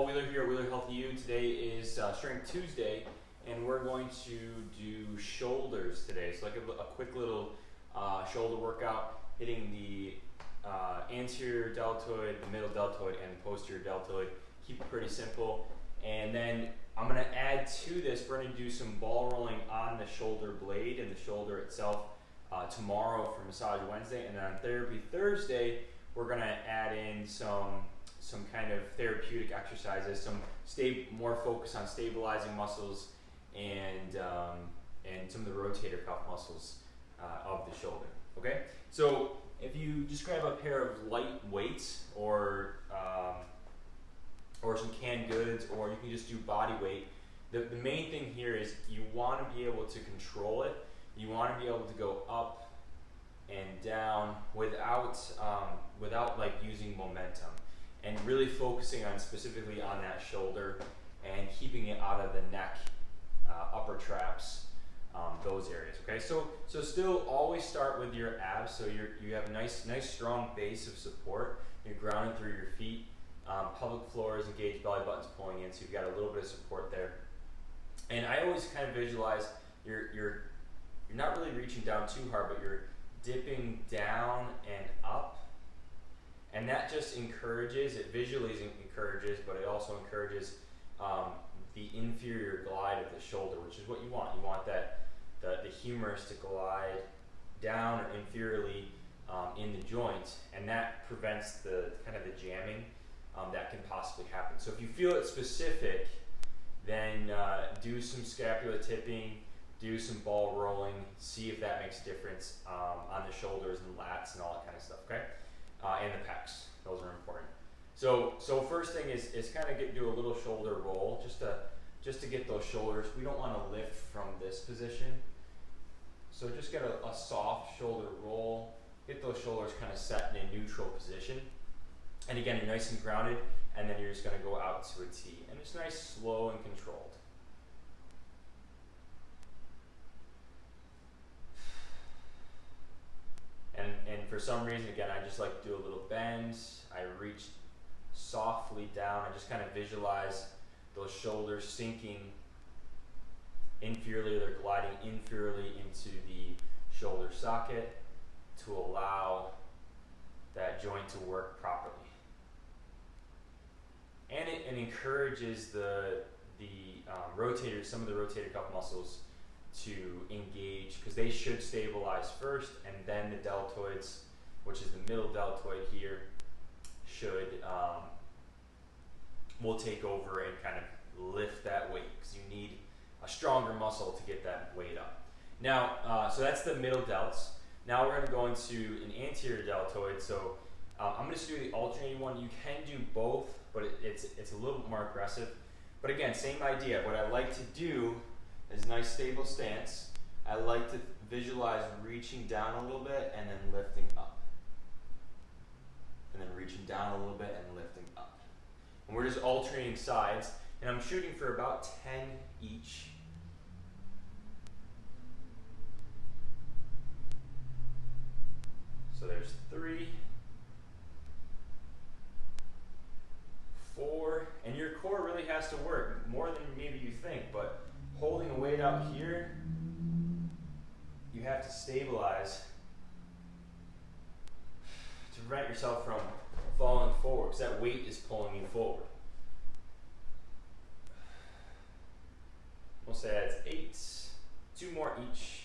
Wheeler here, Wheeler Healthy You. Today is Strength Tuesday, and we're going to do shoulders today. So like a quick little shoulder workout, hitting the anterior deltoid, the middle deltoid, and posterior deltoid. Keep it pretty simple. And then I'm going to add to this, we're going to do some ball rolling on the shoulder blade and the shoulder itself tomorrow for Massage Wednesday. And then on Therapy Thursday, we're going to add in some kind of therapeutic exercises, more focus on stabilizing muscles and some of the rotator cuff muscles of the shoulder. Okay, so if you just grab a pair of light weights or some canned goods, or you can just do body weight. The main thing here is you want to be able to control it. You want to be able to go up and down without like using momentum, and really focusing on specifically on that shoulder and keeping it out of the neck, upper traps, those areas. Okay, so still always start with your abs. So you have a nice strong base of support. You're grounded through your feet. Pelvic floor is engaged, belly button's pulling in, so you've got a little bit of support there. And I always kind of visualize you're not really reaching down too hard, but you're dipping down and up. And that just encourages, it visually encourages, but it also encourages the inferior glide of the shoulder, which is what you want. You want the humerus to glide down or inferiorly in the joint, and that prevents the kind of the jamming that can possibly happen. So if you feel it specific, then do some scapula tipping, do some ball rolling, see if that makes a difference on the shoulders and lats and all that kind of stuff, okay? And the pecs, those are important. So first thing is kind of do a little shoulder roll, just to get those shoulders. We don't want to lift from this position. So just get a soft shoulder roll, get those shoulders kind of set in a neutral position. And again, you're nice and grounded, and then you're just going to go out to a T. And it's nice, slow, and controlled. And for some reason, again, I just like to do a little bend. I reach softly down. I just kind of visualize those shoulders sinking inferiorly. They're gliding inferiorly into the shoulder socket to allow that joint to work properly. And it encourages the rotators, some of the rotator cuff muscles to engage, because they should stabilize first, and then the deltoids, which is the middle deltoid here, will take over and kind of lift that weight, because you need a stronger muscle to get that weight up. Now, so that's the middle delts. Now we're going to go into an anterior deltoid. So I'm going to do the alternating one. You can do both, but it's a little bit more aggressive. But again, same idea. What I like to do is nice stable stance. I like to visualize reaching down a little bit and then lifting up. And then reaching down a little bit and lifting up. And we're just alternating sides. And I'm shooting for about 10 each. So there's 3, 4, and your core really has to work more than maybe you think, but holding a weight out here, you have to stabilize to prevent yourself from falling forward, because that weight is pulling you forward. We'll say that's 8, 2 more each.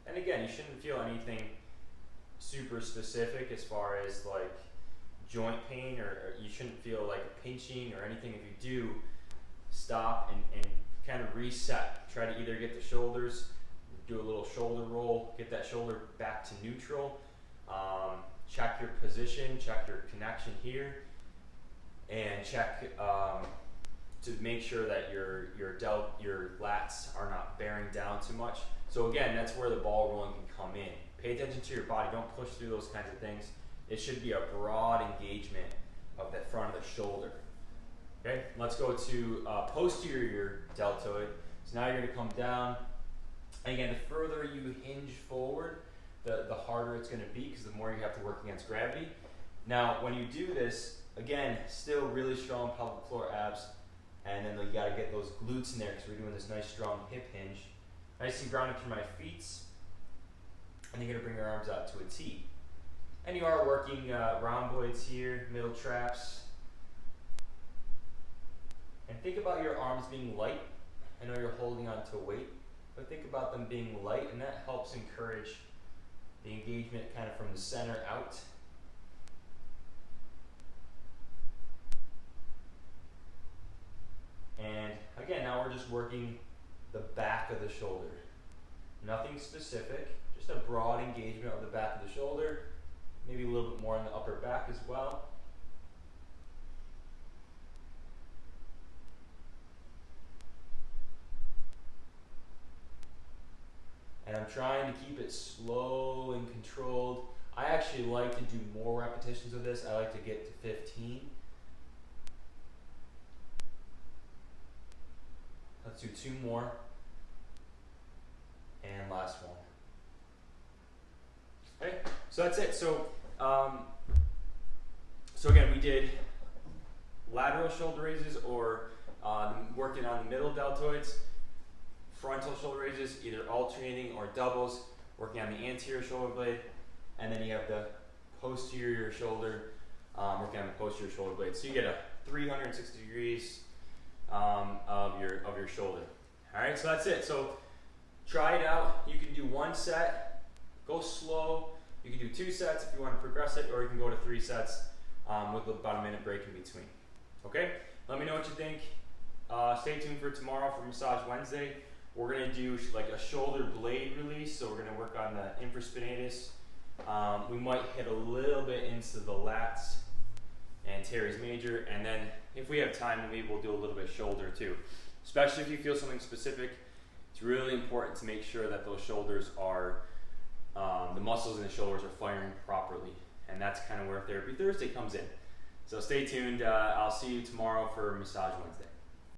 And again, you shouldn't feel anything super specific as far as like joint pain, or you shouldn't feel like pinching or anything. If you do, stop and kind of reset. Try to either get the shoulders, do a little shoulder roll, get that shoulder back to neutral, check your position, check your connection here, and check to make sure that your lats are not bearing down too much. So again, that's where the ball rolling can come in. Pay attention to your body. Don't push through those kinds of things. It should be a broad engagement of the front of the shoulder. Okay, let's go to posterior deltoid. So now you're going to come down. And again, the further you hinge forward, the harder it's going to be, because the more you have to work against gravity. Now, when you do this, again, still really strong pelvic floor abs, and then you gotta get those glutes in there because we're doing this nice strong hip hinge. Nice and grounded through my feet, and you're gonna bring your arms out to a T. And you are working rhomboids here, middle traps. And think about your arms being light. I know you're holding on to weight, but think about them being light, and that helps encourage the engagement kind of from the center out. And again, now we're just working the back of the shoulder. Nothing specific, just a broad engagement of the back of the shoulder, maybe a little bit more in the upper back as well. And I'm trying to keep it slow and controlled. I actually like to do more repetitions of this. I like to get to 15. Let's do 2 more. And last one. Okay, so that's it. So again, we did lateral shoulder raises, or working on the middle deltoids, frontal shoulder raises, either alternating or doubles, working on the anterior shoulder blade, and then you have the posterior shoulder, working on the posterior shoulder blade. So you get a 360 degrees of your shoulder. All right, so that's it. So try it out. You can do 1 set, go slow. You can do 2 sets if you want to progress it, or you can go to 3 sets with about a minute break in between. Okay, let me know what you think. Stay tuned for tomorrow for Massage Wednesday. We're gonna do like a shoulder blade release, so we're gonna work on the infraspinatus. We might hit a little bit into the lats and teres major, and then if we have time, maybe we'll do a little bit of shoulder too. Especially if you feel something specific, it's really important to make sure that those shoulders are, the muscles in the shoulders are firing properly, and that's kind of where Therapy Thursday comes in. So stay tuned. I'll see you tomorrow for Massage Wednesday.